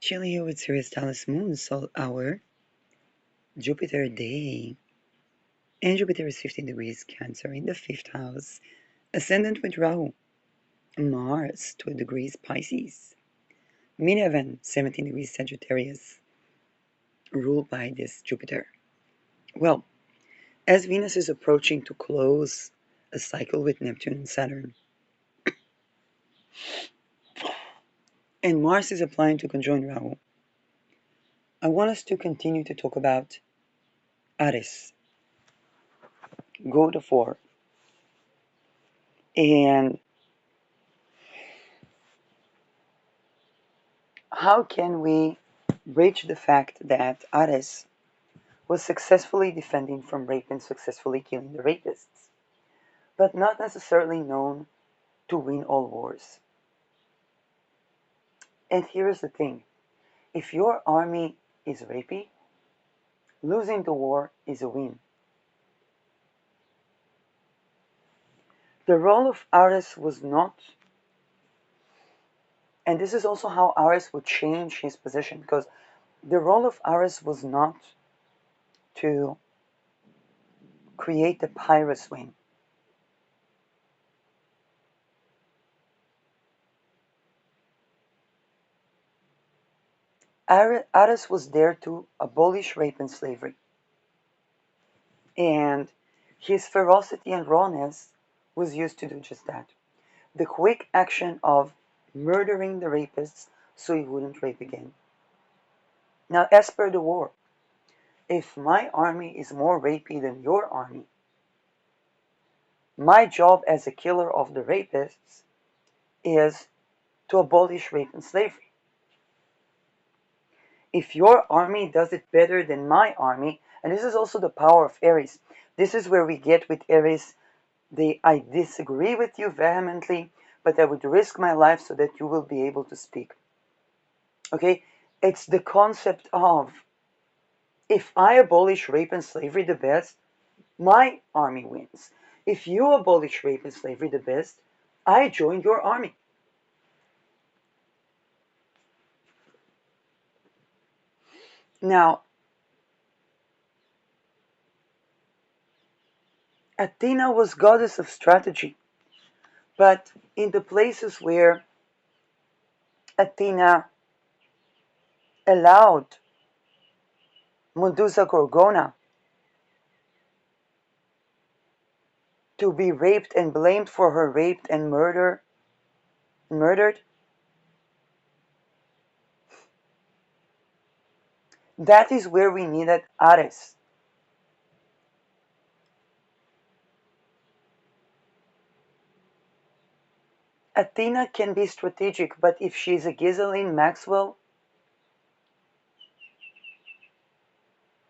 Chilling here with Sirius Talis Moon, Sol Hour, Jupiter Day, and Jupiter is 15 degrees Cancer in the 5th house, Ascendant with Rahu, Mars 12 degrees Pisces, Midheaven 17 degrees Sagittarius, ruled by this Jupiter. Well, as Venus is approaching to close a cycle with Neptune and Saturn, and Mars is applying to conjoin Rahu, I want us to continue to talk about Aries, god of war, and how can we bridge the fact that Ares was successfully defending from rape and successfully killing the rapists, but not necessarily known to win all wars. And here's the thing, if your army is rapey, losing the war is a win. The role of Ares was not, and this is also how Ares would change his position, because the role of Ares was not to create the Pyrrhus wing. Ares was there to abolish rape and slavery. And his ferocity and rawness was used to do just that. The quick action of murdering the rapists so he wouldn't rape again. Now, as per the war, if my army is more rapey than your army, my job as a killer of the rapists is to abolish rape and slavery. If your army does it better than my army, and this is also the power of Aries, this is where we get with Aries I disagree with you vehemently, but I would risk my life so that you will be able to speak. Okay? It's the concept of, if I abolish rape and slavery the best, my army wins. If you abolish rape and slavery the best, I join your army. Now, Athena was goddess of strategy, but in the places where Athena allowed Medusa Gorgona to be raped and blamed for her raped and murdered, that is where we needed Ares. Athena can be strategic, but if she's a Ghislaine Maxwell,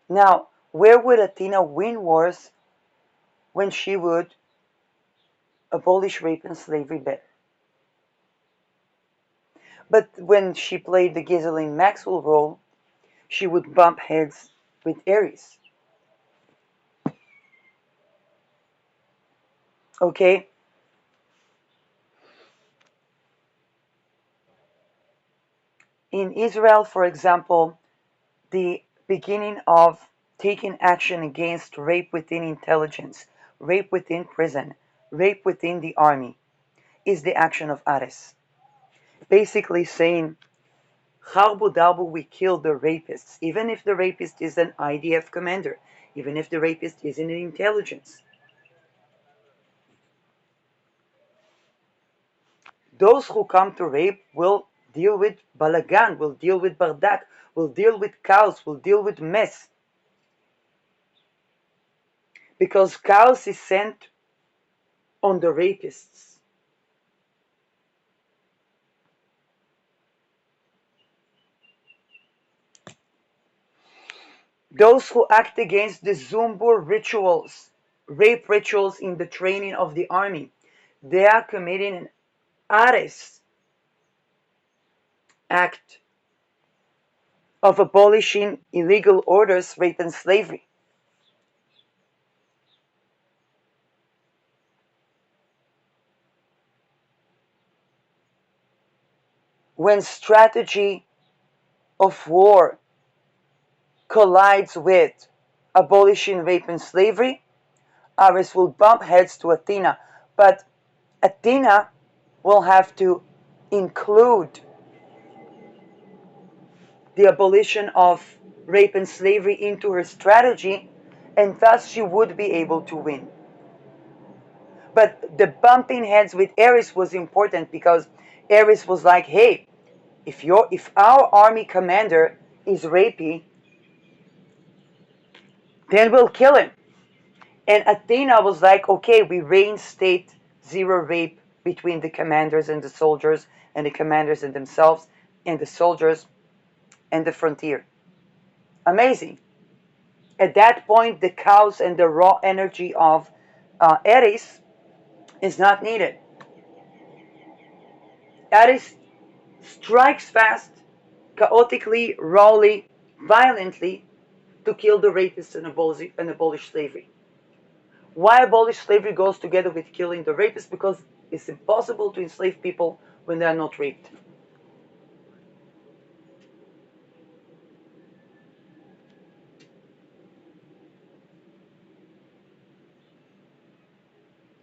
now, where would Athena win wars when she would abolish rape and slavery better? But when she played the Ghislaine Maxwell role, she would bump heads with Ares. Okay? In Israel, for example, the beginning of taking action against rape within intelligence, rape within prison, rape within the army, is the action of Ares. Basically saying, Harbu Darbu, we kill the rapists, even if the rapist is an IDF commander, even if the rapist is in intelligence. Those who come to rape will deal with balagan, will deal with bardak, will deal with chaos, will deal with mess. Because chaos is sent on the rapists. Those who act against the Zumbur rituals, rape rituals in the training of the army, they are committing an Ares act of abolishing illegal orders, rape and slavery. When strategy of war collides with abolishing rape and slavery, Ares will bump heads to Athena. But Athena will have to include the abolition of rape and slavery into her strategy, and thus she would be able to win. But the bumping heads with Ares was important because Ares was like, hey, if our army commander is rapey, then we'll kill him. And Athena was like, okay, we reinstate zero rape between the commanders and the soldiers, and the commanders and themselves, and the soldiers and the frontier. Amazing. At that point, the chaos and the raw energy of Ares is not needed. Ares strikes fast, chaotically, rawly, violently to kill the rapists and abolish slavery. Why abolish slavery goes together with killing the rapists? Because it's impossible to enslave people when they are not raped.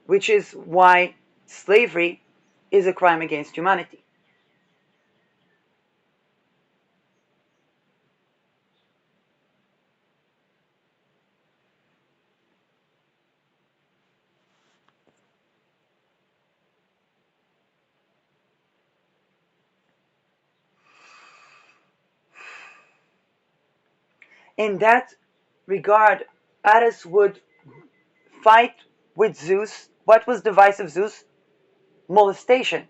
Which is why slavery is a crime against humanity. In that regard, Ares would fight with Zeus. What was the vice of Zeus? Molestation.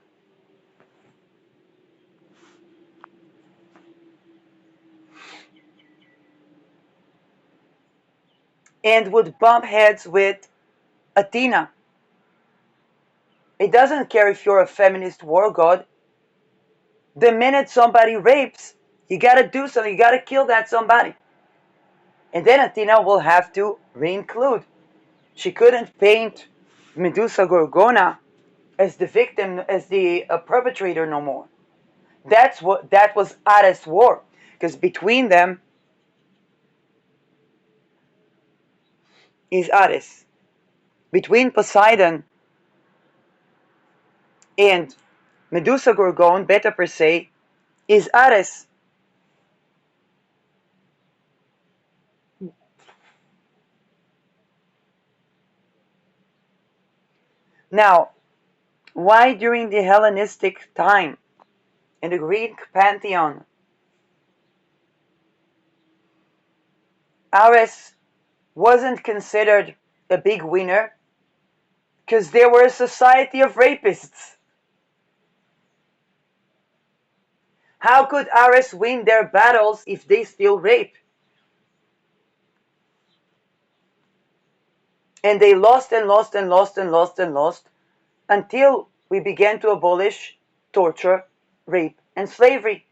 And would bump heads with Athena. It doesn't care if you're a feminist war god. The minute somebody rapes, you gotta do something. You gotta kill that somebody. And then Athena will have to reinclude. She couldn't paint Medusa Gorgona as the victim, as the perpetrator no more. That was Ares' war, because between them is Ares. Between Poseidon and Medusa Gorgon, Beta per se, is Ares. Now, why during the Hellenistic time in the Greek pantheon, Ares wasn't considered a big winner? Because they were a society of rapists. How could Ares win their battles if they still rape? And they lost and lost and lost and lost and lost until we began to abolish torture, rape, and slavery.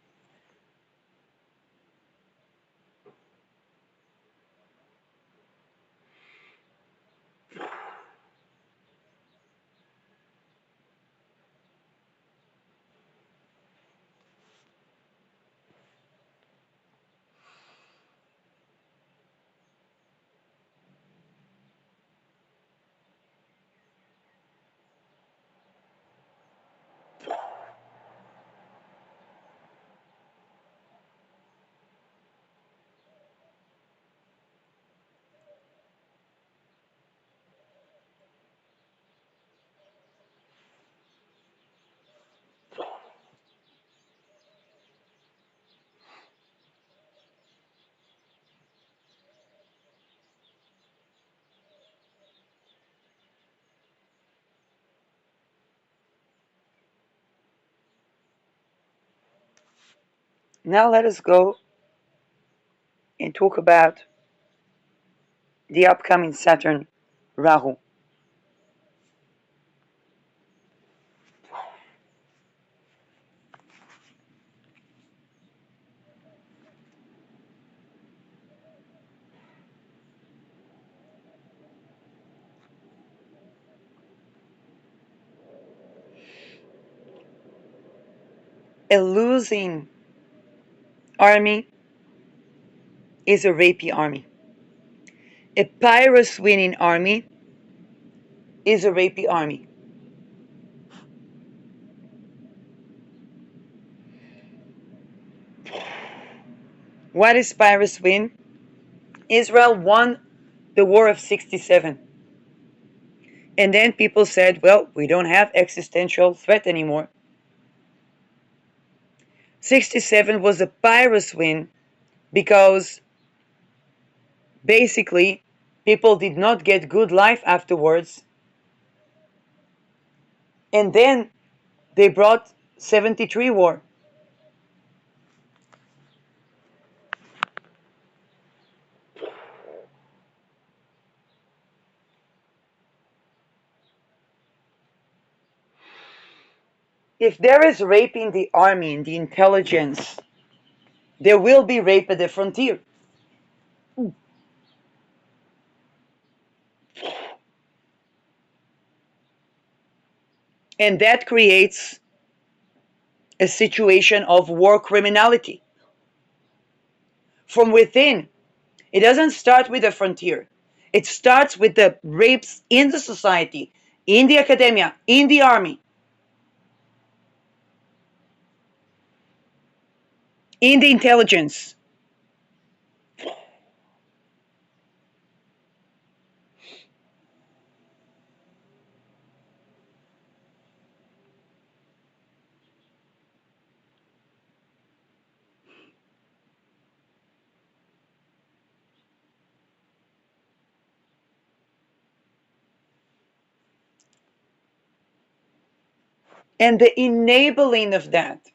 Now let us go and talk about the upcoming Saturn Rahu. A losing army is a rapey army. A Pyrrhus winning army is a rapey army. What is Pyrrhus win? Israel won the War of 67. And then people said, well, we don't have existential threat anymore. 67 was a Pyrrhus win because basically people did not get good life afterwards. And then they brought 73 war. If there is rape in the army, in the intelligence, there will be rape at the frontier. And that creates a situation of war criminality. From within, it doesn't start with the frontier. It starts with the rapes in the society, in the academia, in the army, in the intelligence. And the enabling of that.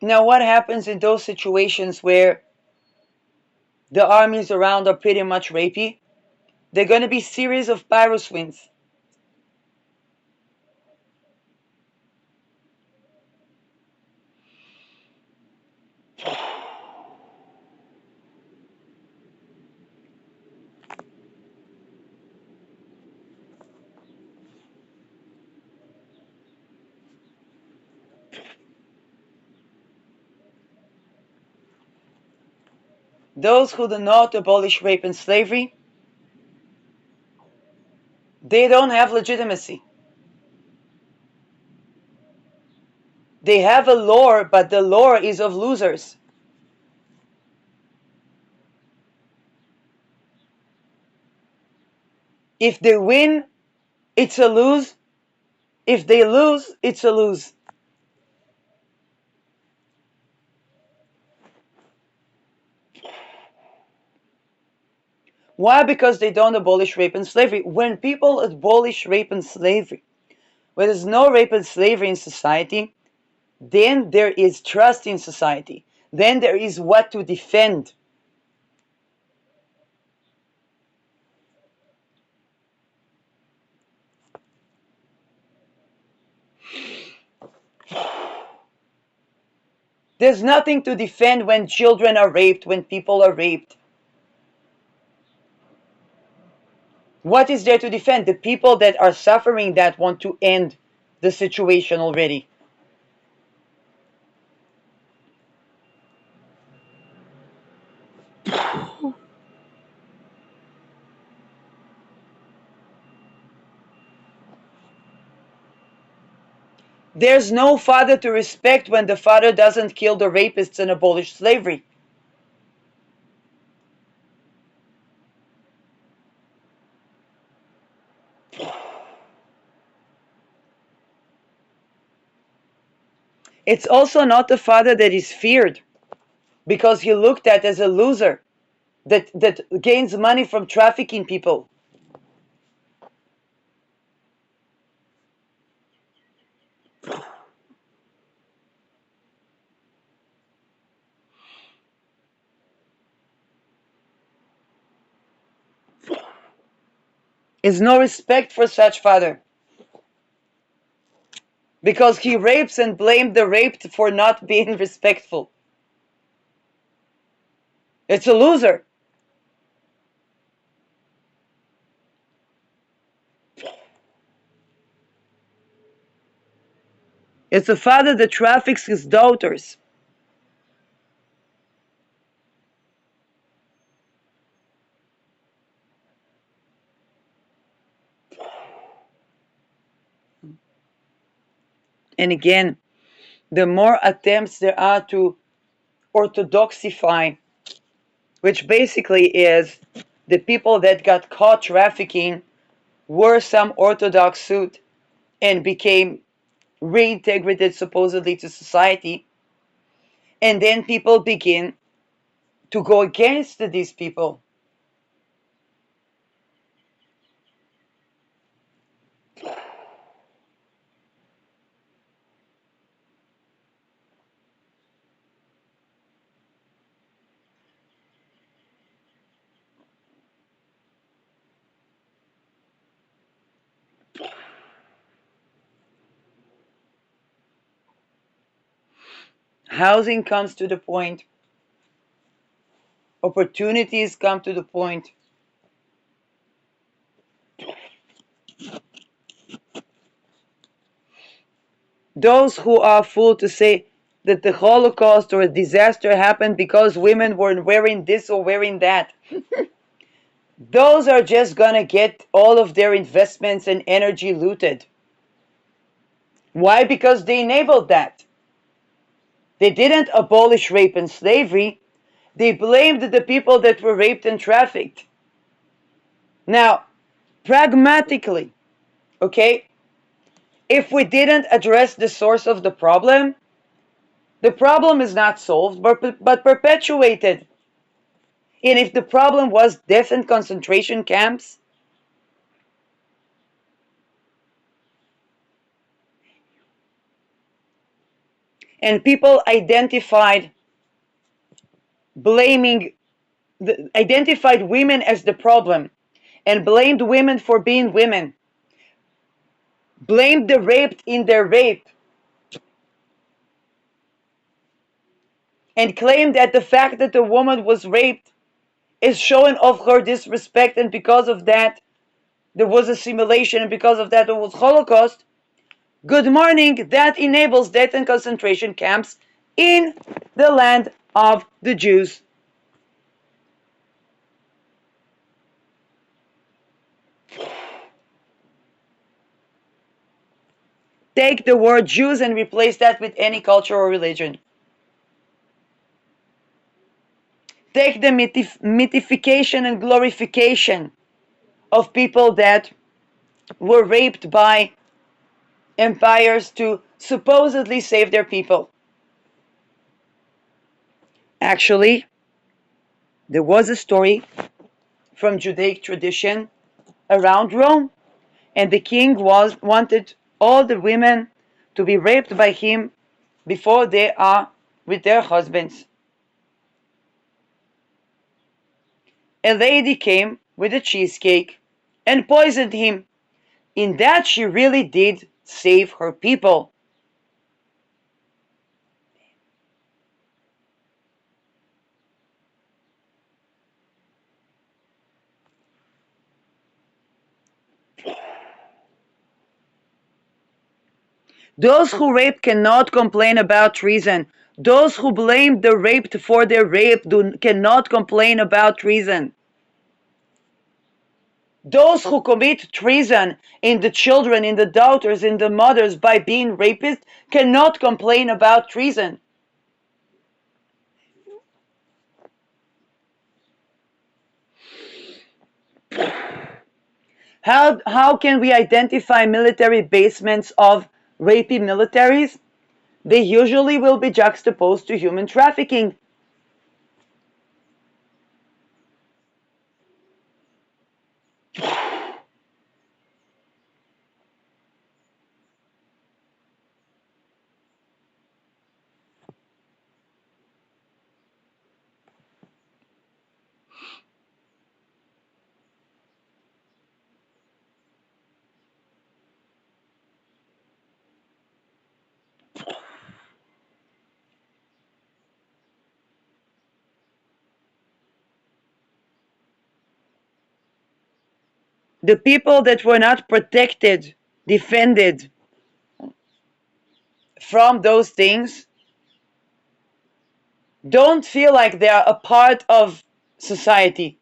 Now, what happens in those situations where the armies around are pretty much rapey? They're going to be series of Pyrrhus wins. Those who do not abolish rape and slavery, they don't have legitimacy. They have a lore, but the lore is of losers. If they win, it's a lose. If they lose, it's a lose. Why? Because they don't abolish rape and slavery. When people abolish rape and slavery, when there's no rape and slavery in society, then there is trust in society. Then there is what to defend. There's nothing to defend when children are raped, when people are raped. What is there to defend? The people that are suffering that want to end the situation already. There's no father to respect when the father doesn't kill the rapists and abolish slavery. It's also not the father that is feared because he looked at as a loser that gains money from trafficking people. is no respect for such father, because he rapes and blamed the raped for not being respectful. It's a loser. It's a father that traffics his daughters. And again, the more attempts there are to orthodoxify, which basically is the people that got caught trafficking wore some orthodox suit and became reintegrated supposedly to society, and then people begin to go against these people. Housing comes to the point, opportunities come to the point. Those who are fool to say that the Holocaust or a disaster happened because women were wearing this or wearing that, those are just gonna get all of their investments and energy looted. Why? Because they enabled that. They didn't abolish rape and slavery, they blamed the people that were raped and trafficked. Now, pragmatically, okay, if we didn't address the source of the problem is not solved but perpetuated. And if the problem was death in concentration camps, and people blaming identified women as the problem and blamed women for being women, blamed the raped in their rape, and claimed that the fact that the woman was raped is showing of her disrespect, and because of that there was assimilation, and because of that there was Holocaust. Good morning, that enables death in concentration camps in the land of the Jews. Take the word Jews and replace that with any culture or religion. Take the mythification and glorification of people that were raped by empires to supposedly save their people. Actually, there was a story from Judaic tradition around Rome, and the king wanted all the women to be raped by him before they are with their husbands. A lady came with a cheesecake and poisoned him. In that she really did save her people. Those who raped cannot complain about treason. Those who blame the raped for their rape cannot complain about treason. Those who commit treason in the children, in the daughters, in the mothers by being rapists cannot complain about treason. How can we identify military basements of rapey militaries? They usually will be juxtaposed to human trafficking. The people that were not protected, defended from those things, don't feel like they are a part of society.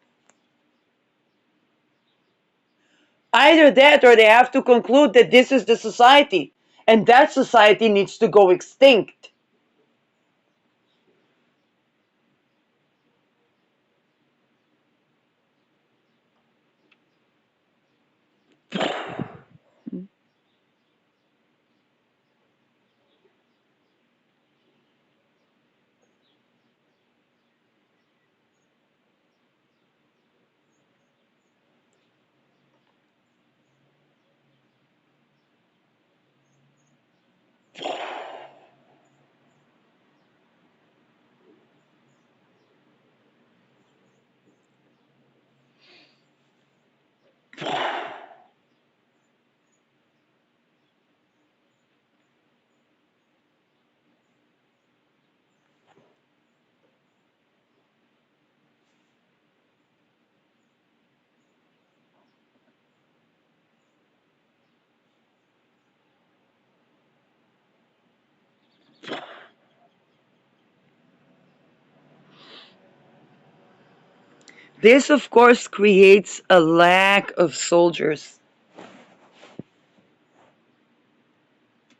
Either that or they have to conclude that this is the society and that society needs to go extinct. This, of course, creates a lack of soldiers,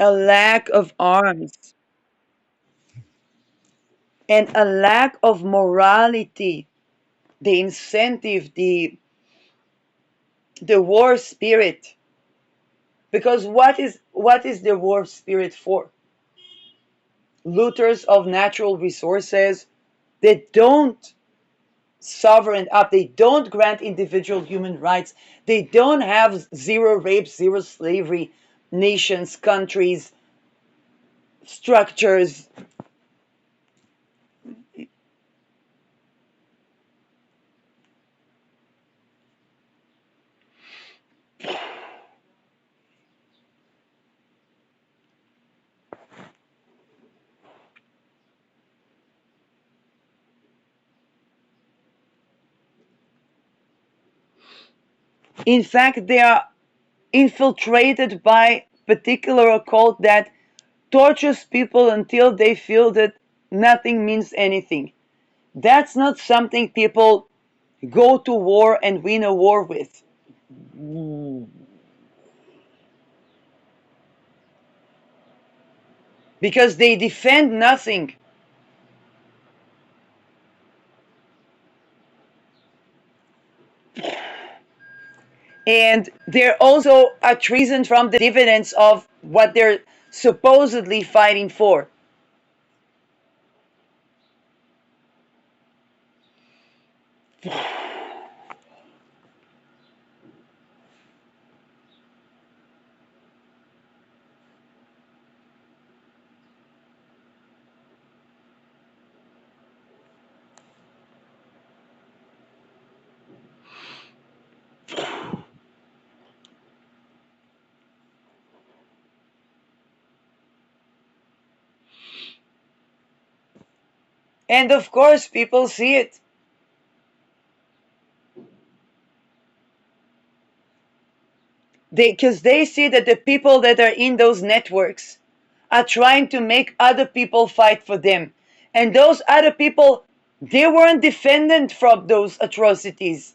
a lack of arms, and a lack of morality, the incentive, the war spirit. Because what is the war spirit for? Looters of natural resources that don't sovereign up, they don't grant individual human rights, they don't have zero rape, zero slavery, nations, countries, structures. In fact, they are infiltrated by particular occult that tortures people until they feel that nothing means anything. That's not something people go to war and win a war with. Because they defend nothing. And they're also a treason from the dividends of what they're supposedly fighting for. And of course, people see it. Because they see that the people that are in those networks are trying to make other people fight for them. And those other people, they weren't defended from those atrocities.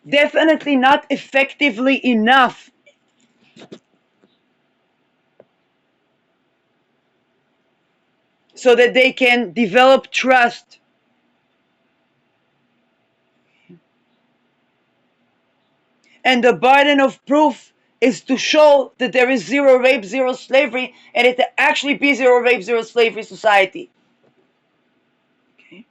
Definitely not effectively enough so that they can develop trust. And the burden of proof is to show that there is zero rape, zero slavery, and it actually be zero rape, zero slavery society. Okay.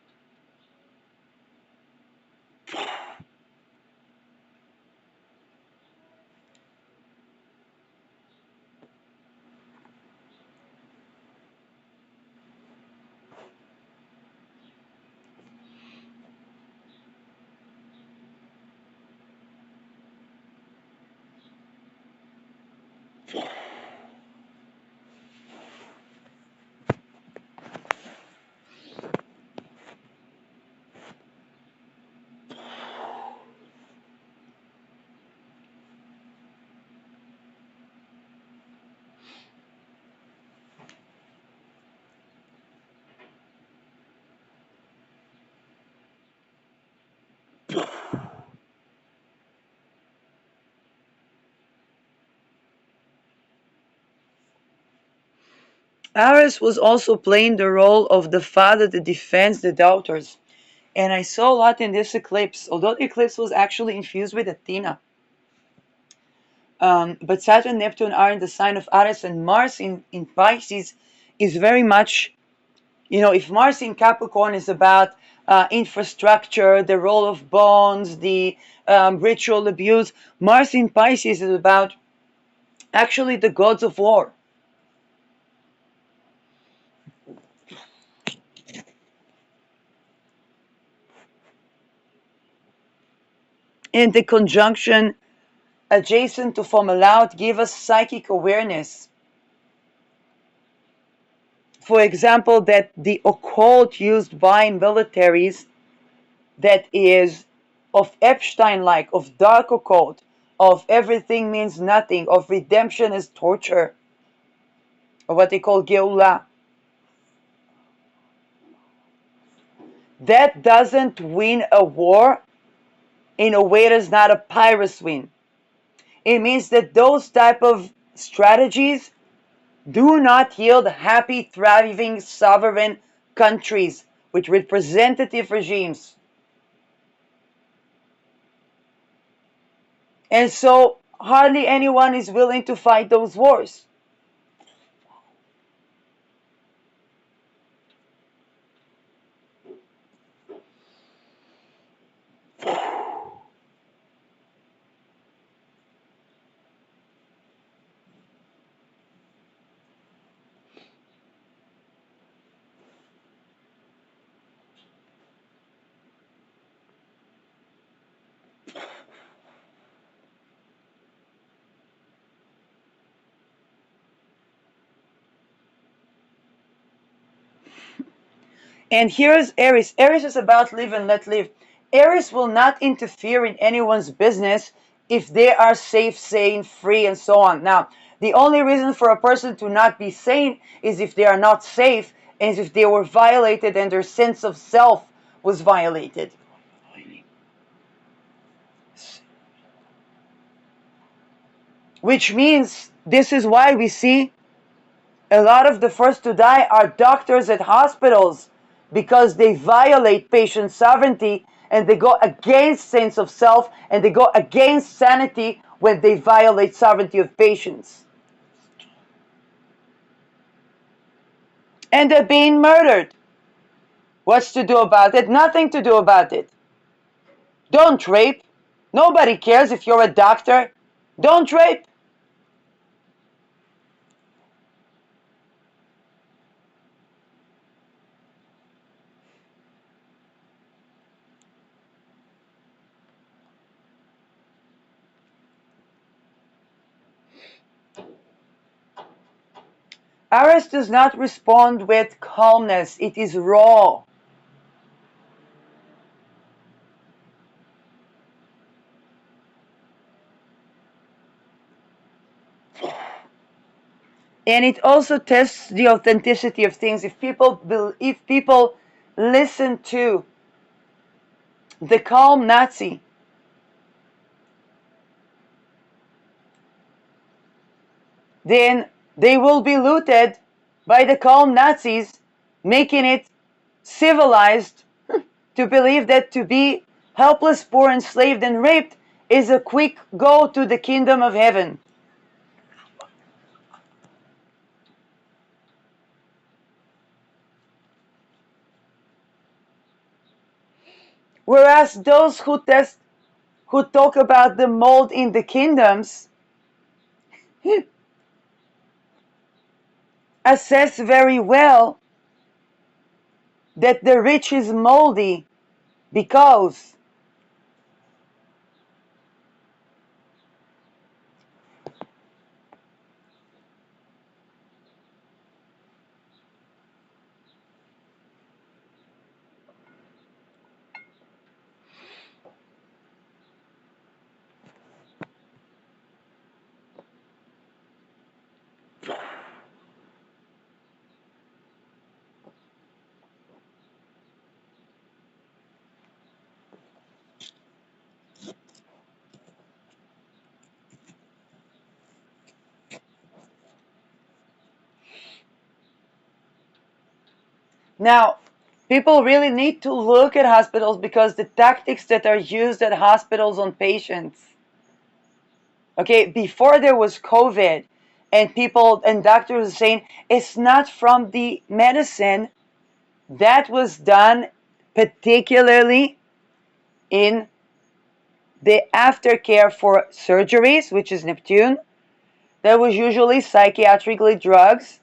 Ares was also playing the role of the father that defends the daughters. And I saw a lot in this eclipse, although the eclipse was actually infused with Athena. But Saturn and Neptune are in the sign of Aries, and Mars in Pisces is very much, if Mars in Capricorn is about infrastructure, the role of bonds, the ritual abuse, Mars in Pisces is about actually the gods of war. And the conjunction adjacent to Formalaut give us psychic awareness. For example, that the occult used by militaries that is of Epstein-like, of dark occult, of everything means nothing, of redemption as torture, or what they call Geulah. That doesn't win a war in a way that is not a Pyrrhus win. It means that those type of strategies do not yield happy, thriving, sovereign countries with representative regimes. And so hardly anyone is willing to fight those wars. And here's Aries. Aries is about live and let live. Aries will not interfere in anyone's business if they are safe, sane, free, and so on. Now, the only reason for a person to not be sane is if they are not safe and if they were violated and their sense of self was violated. Which means this is why we see a lot of the first to die are doctors at hospitals, because they violate patient sovereignty and they go against sense of self and they go against sanity when they violate sovereignty of patients. And they're being murdered. What's to do about it? Nothing to do about it. Don't rape. Nobody cares if you're a doctor. Don't rape. Aries does not respond with calmness. It is raw. And it also tests the authenticity of things. If people listen to the calm Nazi, then they will be looted by the calm Nazis, making it civilized to believe that to be helpless, poor, enslaved, and raped is a quick go to the kingdom of heaven. Whereas those who talk about the mold in the kingdoms assess very well that the rich is moldy because Now, people really need to look at hospitals because the tactics that are used at hospitals on patients, okay, before there was COVID, and people and doctors were saying it's not from the medicine, that was done particularly in the aftercare for surgeries, which is Neptune. There was usually psychiatrically drugs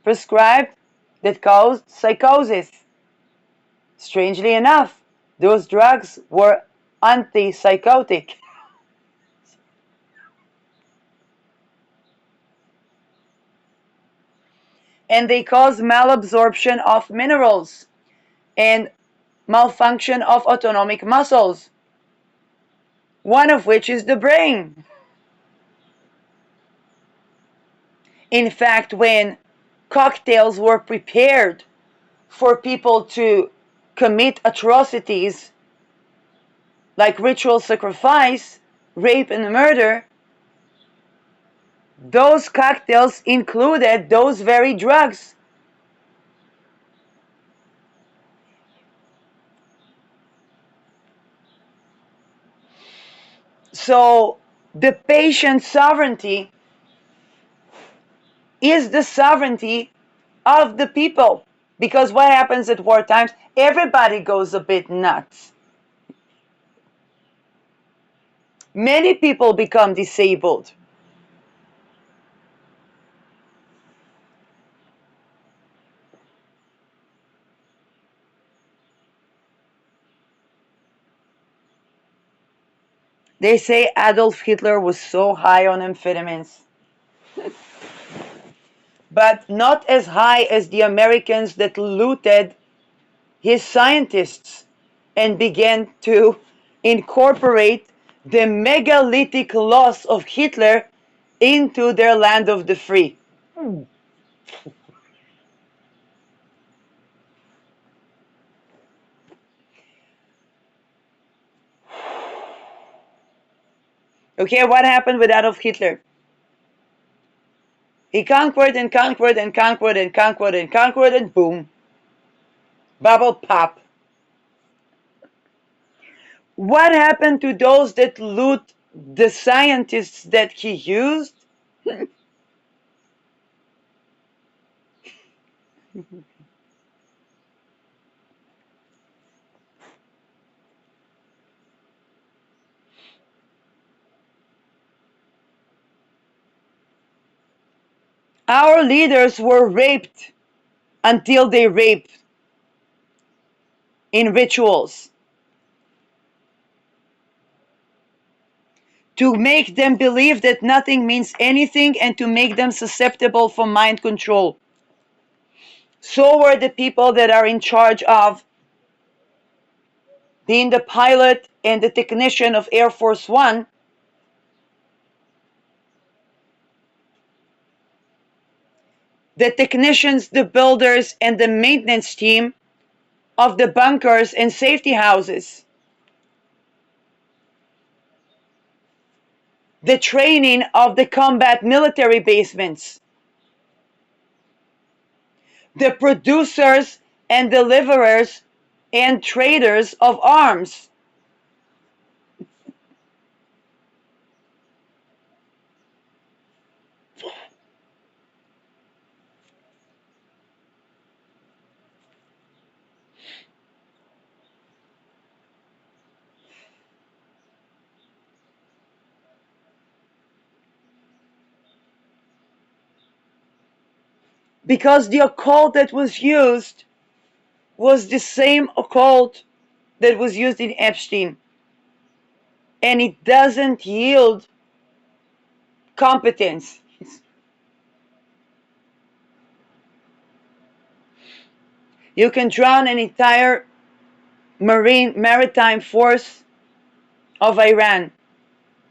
prescribed that caused psychosis. Strangely enough, those drugs were antipsychotic. And they cause malabsorption of minerals and malfunction of autonomic muscles, one of which is the brain. In fact, when cocktails were prepared for people to commit atrocities like ritual sacrifice, rape, and murder, those cocktails included those very drugs. So the patient's sovereignty is the sovereignty of the people. Because what happens at war times? Everybody goes a bit nuts. Many people become disabled. They say Adolf Hitler was so high on amphetamines, but not as high as the Americans that looted his scientists and began to incorporate the megalithic laws of Hitler into their land of the free. Okay, what happened with Adolf Hitler? He conquered and conquered and conquered and conquered and conquered, and boom, bubble pop. What happened to those that loot the scientists that he used? Our leaders were raped until they raped in rituals to make them believe that nothing means anything and to make them susceptible for mind control. So were the people that are in charge of being the pilot and the technician of Air Force One, the technicians, the builders, and the maintenance team of the bunkers and safety houses, the training of the combat military basements, the producers and deliverers and traders of arms. Because the occult that was used was the same occult that was used in Epstein. And it doesn't yield competence. You can drown an entire maritime force of Iran.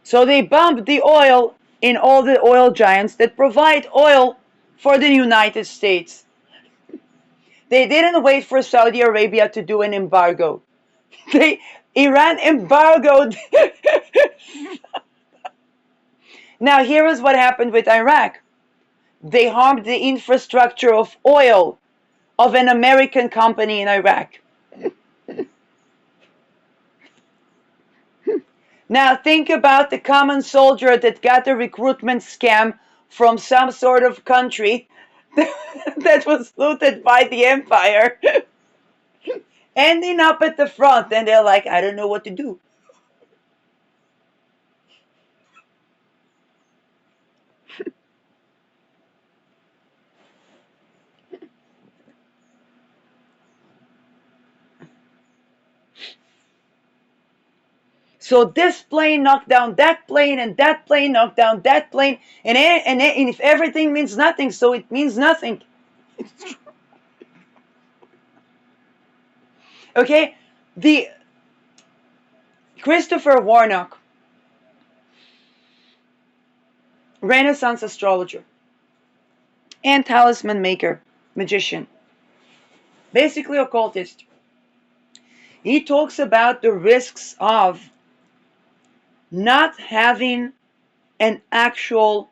So they bumped the oil in all the oil giants that provide oil for the United States. They didn't wait for Saudi Arabia to do an embargo. Iran embargoed. Now here is what happened with Iraq. They harmed the infrastructure of oil of an American company in Iraq. Now think about the common soldier that got a recruitment scam from some sort of country that was looted by the empire, ending up at the front, and they're like, I don't know what to do. So this plane knocked down that plane, and that plane knocked down that plane, and if everything means nothing, so it means nothing. Okay? The Christopher Warnock, Renaissance astrologer and talisman maker, magician, basically occultist. He talks about the risks of not having an actual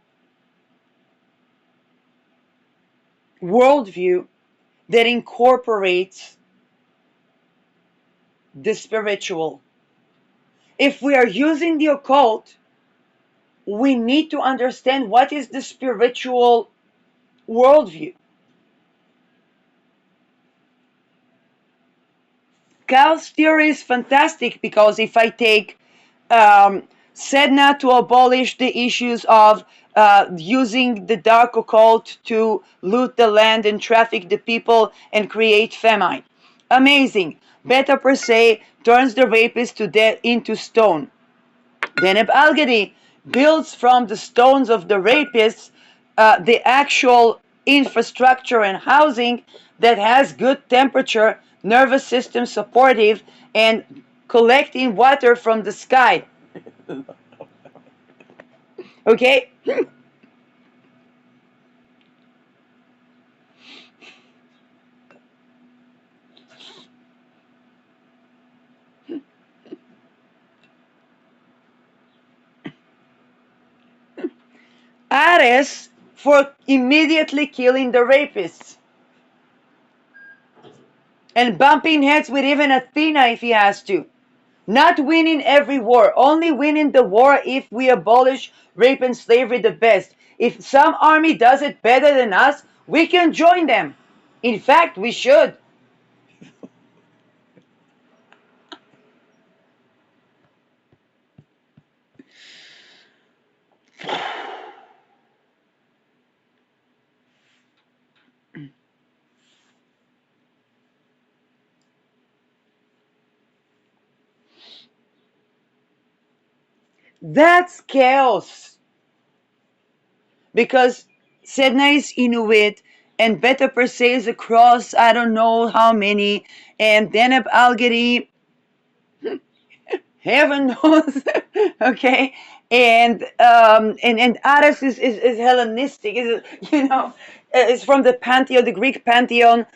worldview that incorporates the spiritual. If we are using the occult, we need to understand what is the spiritual worldview. Cal's theory is fantastic because if I take Sedna to abolish the issues of using the dark occult to loot the land and traffic the people and create famine. Amazing. Beta per se turns the rapist into stone. Deneb Algedi builds from the stones of the rapists the actual infrastructure and housing that has good temperature, nervous system supportive, and collecting water from the sky. Okay? Ares for immediately killing the rapists and bumping heads with even Athena if he has to. Not winning every war, only winning the war if we abolish rape and slavery the best. If some army does it better than us, we can join them. In fact, we should. That's chaos. Because Sedna is Inuit and Beta per se is across I don't know how many, and Deneb Algeri, heaven knows, okay, and Ares is Hellenistic, is from the pantheon, the Greek pantheon.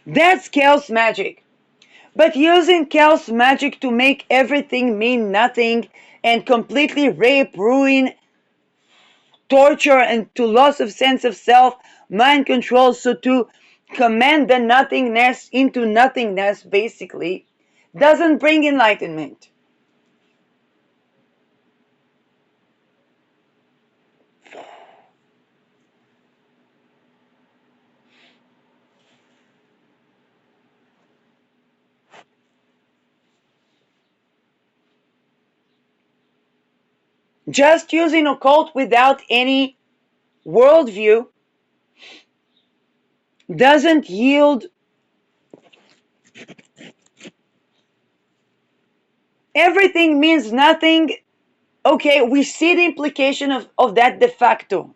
That's chaos magic. But using chaos magic to make everything mean nothing and completely rape, ruin, torture, and to loss of sense of self, mind control, so to command the nothingness into nothingness, basically, doesn't bring enlightenment. Just using occult without any worldview doesn't yield everything means nothing. Okay, we see the implication of that de facto.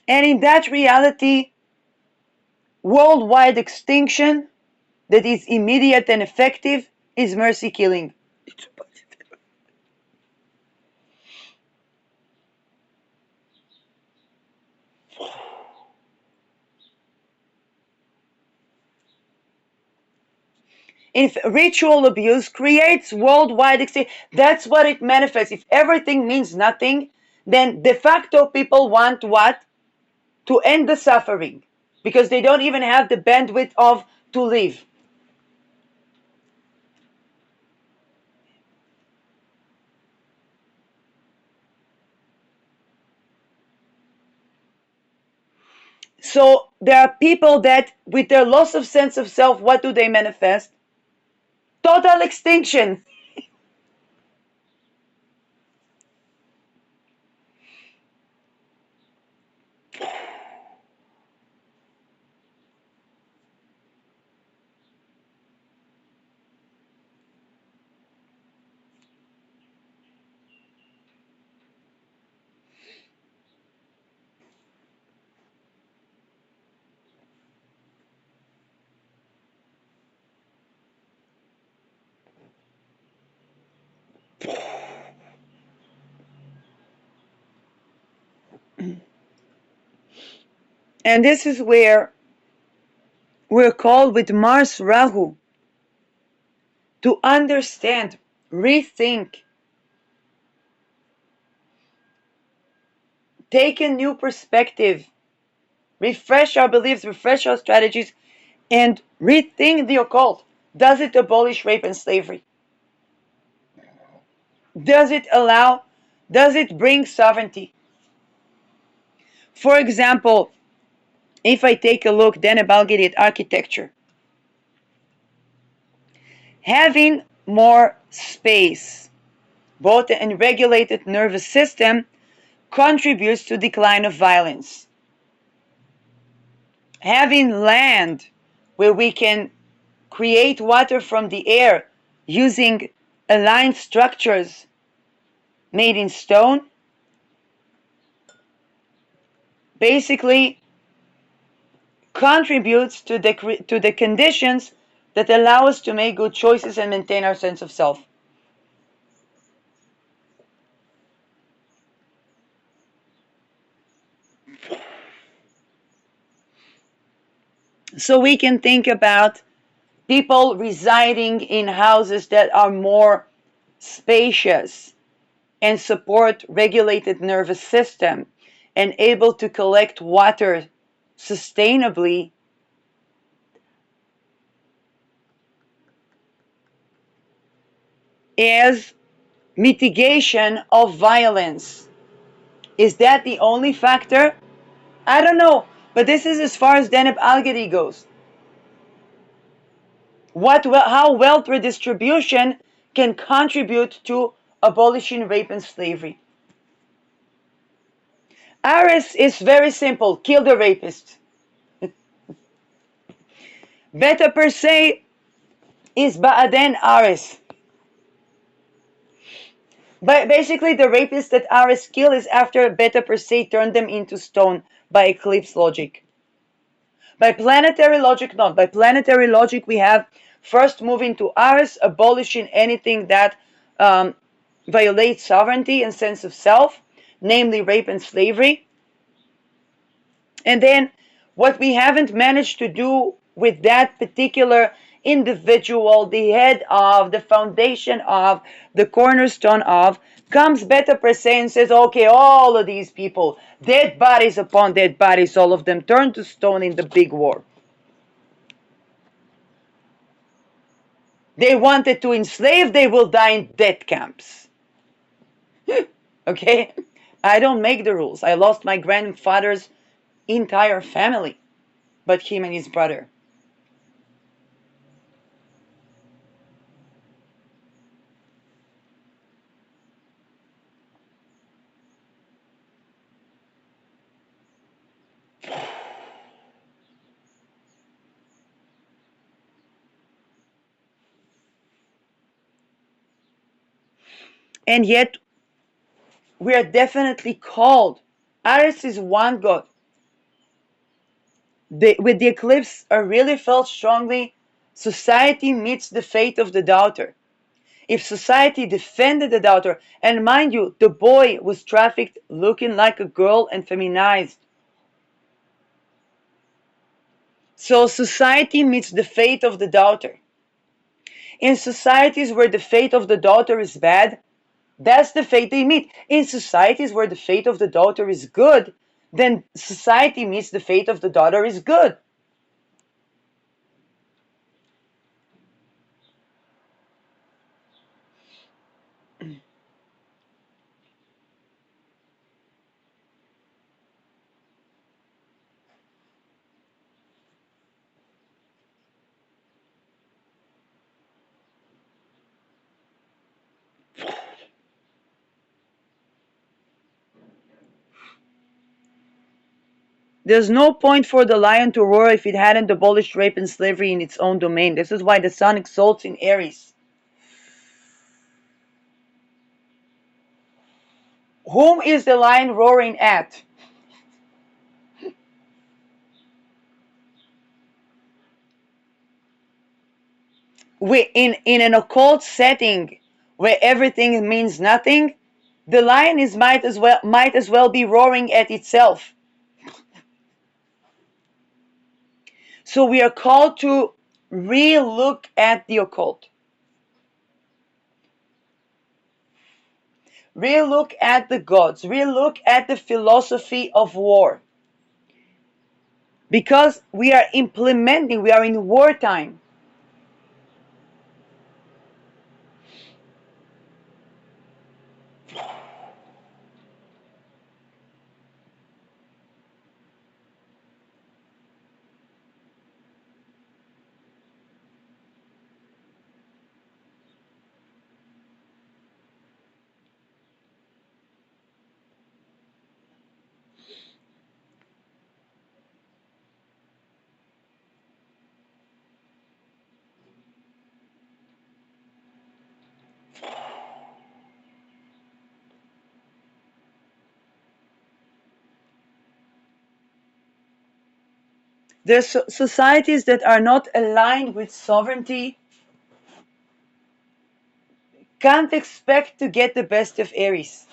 And in that reality, worldwide extinction that is immediate and effective is mercy killing. If ritual abuse creates worldwide extinction, that's what it manifests. If everything means nothing, then de facto people want what? To end the suffering, because they don't even have the bandwidth of to live. So there are people that, with their loss of sense of self, what do they manifest? Total extinction. And this is where we're called with Mars Rahu to understand, rethink, take a new perspective, refresh our beliefs, refresh our strategies, and rethink the occult. Does it abolish rape and slavery? Does it allow, does it bring sovereignty? For example, if I take a look then about at architecture, having more space, both in regulated nervous system, contributes to decline of violence. Having land where we can create water from the air using aligned structures made in stone basically contributes to the conditions that allow us to make good choices and maintain our sense of self. So we can think about people residing in houses that are more spacious and support regulated nervous system and able to collect water sustainably as mitigation of violence. Is that the only factor? I don't know, but this is as far as Deneb Algedi goes. How wealth redistribution can contribute to abolishing rape and slavery. Aris is very simple: kill the rapist. Beta per se is Ba'aden Aris. But basically, the rapist that Aris kill is after Beta per se turned them into stone by eclipse logic. By planetary logic, not. By planetary logic, we have first moving to Aris, abolishing anything that violates sovereignty and sense of self, namely rape and slavery. And then what we haven't managed to do with that particular individual, the head of, the foundation of, the cornerstone of, comes Beta per se and says, okay, all of these people, dead bodies upon dead bodies, all of them turned to stone in the big war. They wanted to enslave, they will die in death camps. Okay? I don't make the rules. I lost my grandfather's entire family, but him and his brother. And yet, we are definitely called. Aris is one God. With the eclipse, I really felt strongly society meets the fate of the doubter. If society defended the doubter, and mind you, the boy was trafficked looking like a girl and feminized. So society meets the fate of the doubter. In societies where the fate of the daughter is bad, that's the fate they meet. In societies where the fate of the daughter is good, then society meets the fate of the daughter is good. There's no point for the lion to roar if it hadn't abolished rape and slavery in its own domain. This is why the sun exalts in Aries. Whom is the lion roaring at? In an occult setting where everything means nothing, the lion is might as well be roaring at itself. So we are called to re-look at the occult, re-look at the gods, re-look at the philosophy of war, because we are in wartime. There's societies that are not aligned with sovereignty can't expect to get the best of Aries.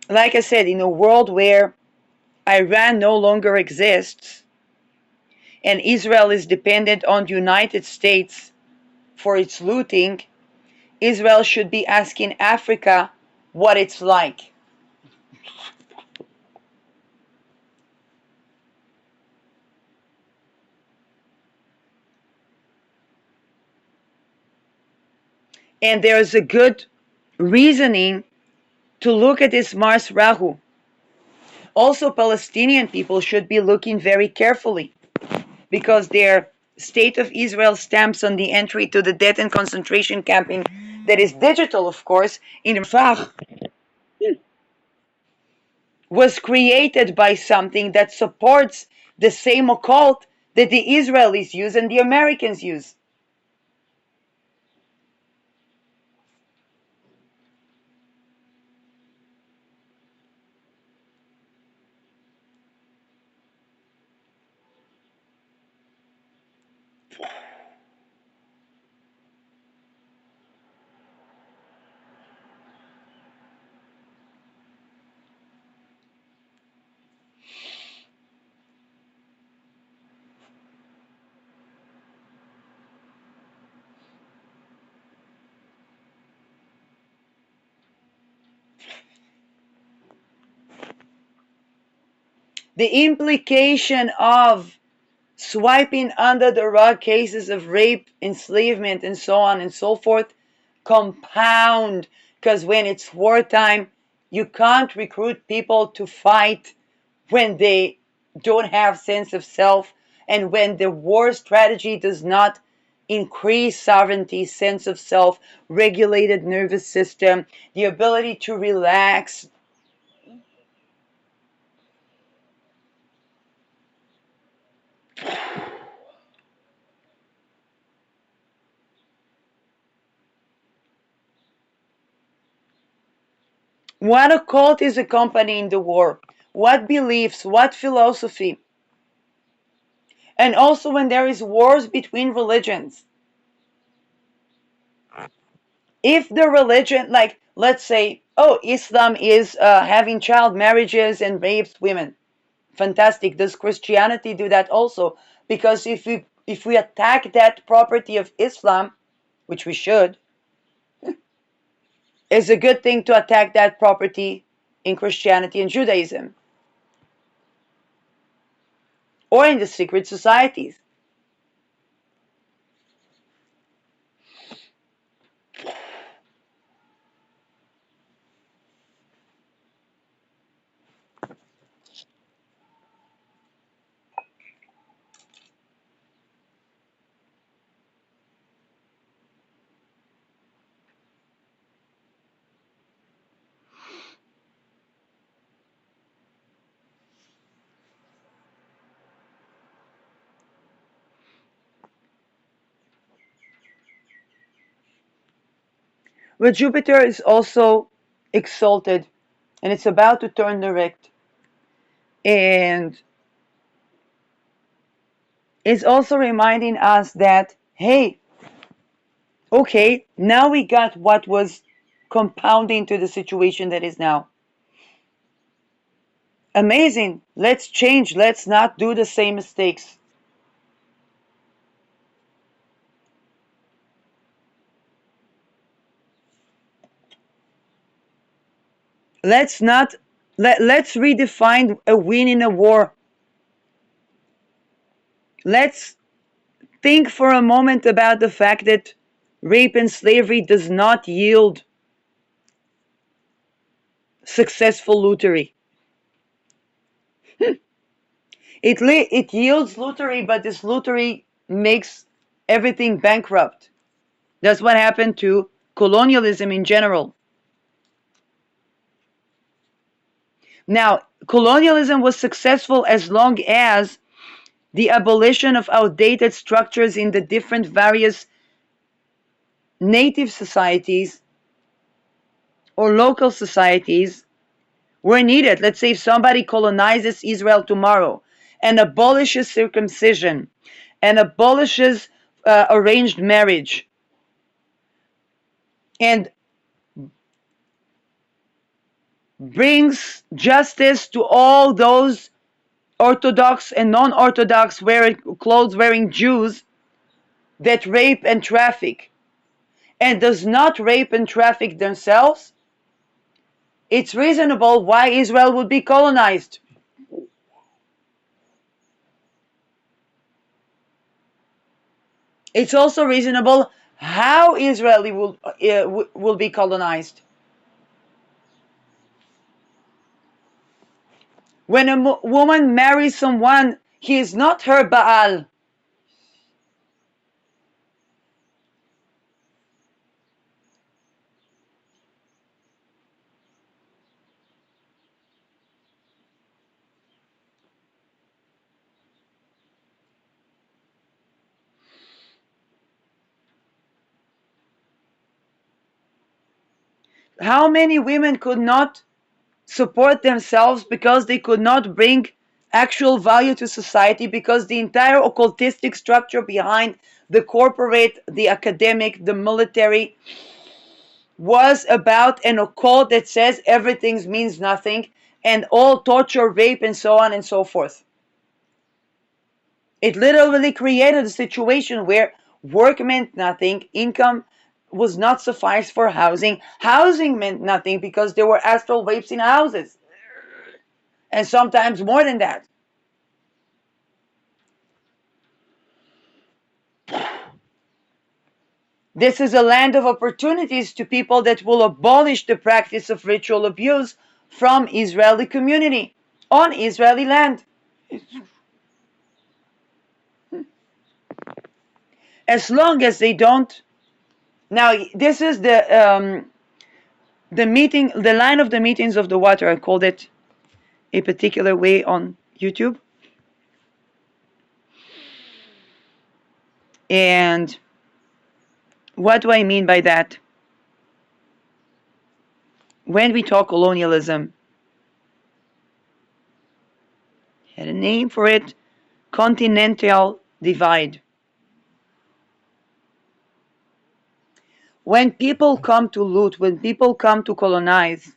Like I said, in a world where Iran no longer exists and Israel is dependent on the United States for its looting, Israel should be asking Africa what it's like. And there's a good reasoning to look at this Mars Rahu. Also, Palestinian people should be looking very carefully because their State of Israel stamps on the entry to the death and concentration camping that is digital, of course, in Rafah was created by something that supports the same occult that the Israelis use and the Americans use. The implication of swiping under the rug cases of rape, enslavement, and so on and so forth compound, because when it's wartime, you can't recruit people to fight when they don't have sense of self, and when the war strategy does not increase sovereignty, sense of self, regulated nervous system, the ability to relax. What occult is accompanying the war? What beliefs? What philosophy? And also when there is wars between religions. If the religion, like let's say, oh, Islam is having child marriages and rapes women. Fantastic. Does Christianity do that also? Because if we if we attack that property of Islam, which we should, it's a good thing to attack that property in Christianity and Judaism or in the secret societies. But Jupiter is also exalted and it's about to turn direct. And it's also reminding us that, hey, okay, now we got what was compounding to the situation that is now. Amazing. Let's change. Let's not do the same mistakes. Let's not let's redefine a win in a war. Let's think for a moment about the fact that rape and slavery does not yield successful lootery. It yields lootery, but this lootery makes everything bankrupt. That's what happened to colonialism in general. Now, colonialism was successful as long as the abolition of outdated structures in the different various native societies or local societies were needed. Let's say if somebody colonizes Israel tomorrow and abolishes circumcision and abolishes arranged marriage and brings justice to all those Orthodox and non-Orthodox clothes-wearing Jews that rape and traffic, and does not rape and traffic themselves, it's reasonable why Israel would be colonized. It's also reasonable how Israel will be colonized. When a woman marries someone, he is not her Baal. How many women could not support themselves because they could not bring actual value to society, because the entire occultistic structure behind the corporate, the academic, the military was about an occult that says everything means nothing and all torture, rape, and so on and so forth. It literally created a situation where work meant nothing, income was not suffice for housing, housing meant nothing because there were astral rapes in houses, and sometimes more than that. This is a land of opportunities to people that will abolish the practice of ritual abuse from Israeli community on Israeli land. As long as they don't. Now, this is the meeting, the line of the meetings of the water. I called it a particular way on YouTube. And what do I mean by that? When we talk colonialism, had a name for it, continental divide. When people come to loot, when people come to colonize,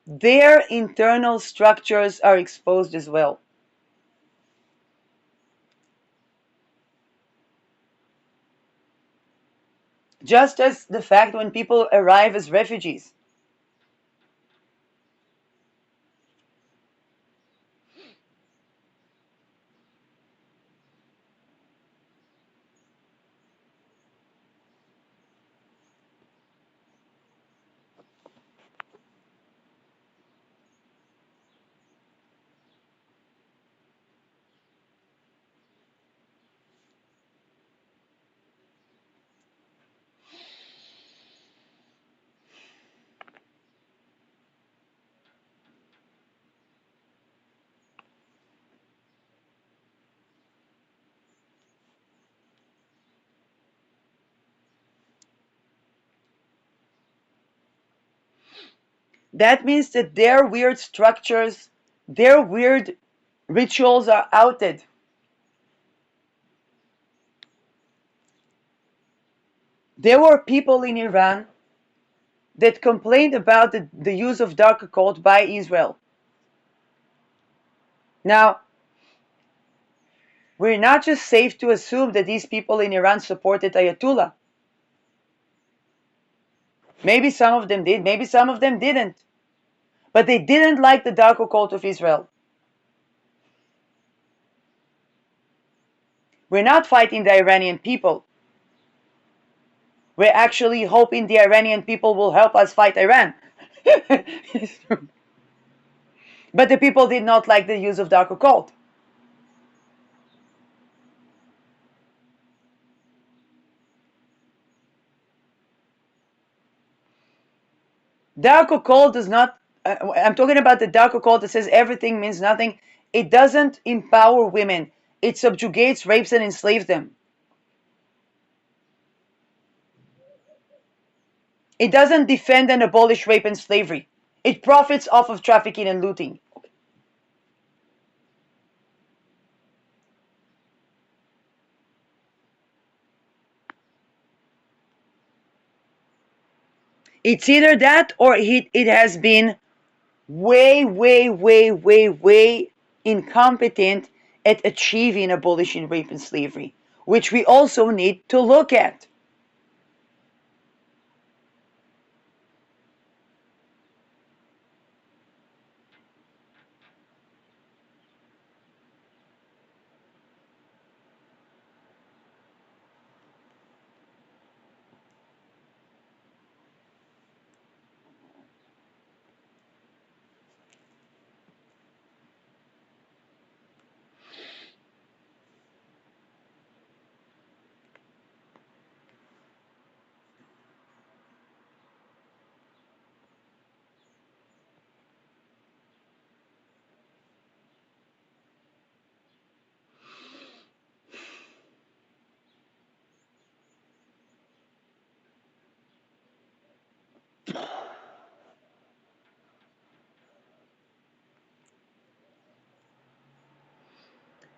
their internal structures are exposed as well. Just as the fact when people arrive as refugees. That means that their weird structures, their weird rituals are outed. There were people in Iran that complained about the use of dark occult by Israel. Now, we're not just safe to assume that these people in Iran supported Ayatollah. Maybe some of them did, maybe some of them didn't. But they didn't like the dark occult of Israel. We're not fighting the Iranian people. We're actually hoping the Iranian people will help us fight Iran. But the people did not like the use of dark occult. Dark occult does not, I'm talking about the dark occult that says everything means nothing. It doesn't empower women. It subjugates, rapes, and enslaves them. It doesn't defend and abolish rape and slavery. It profits off of trafficking and looting. It's either that or it has been way, way, way, way, way incompetent at achieving abolishing rape and slavery, which we also need to look at.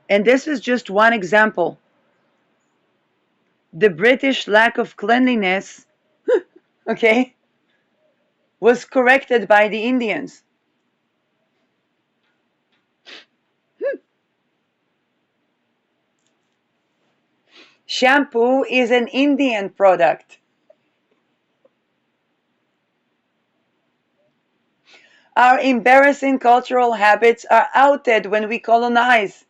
And this is just one example. The British lack of cleanliness, okay, was corrected by the Indians. Shampoo is an Indian product. Our embarrassing cultural habits are outed when we colonize.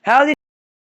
How did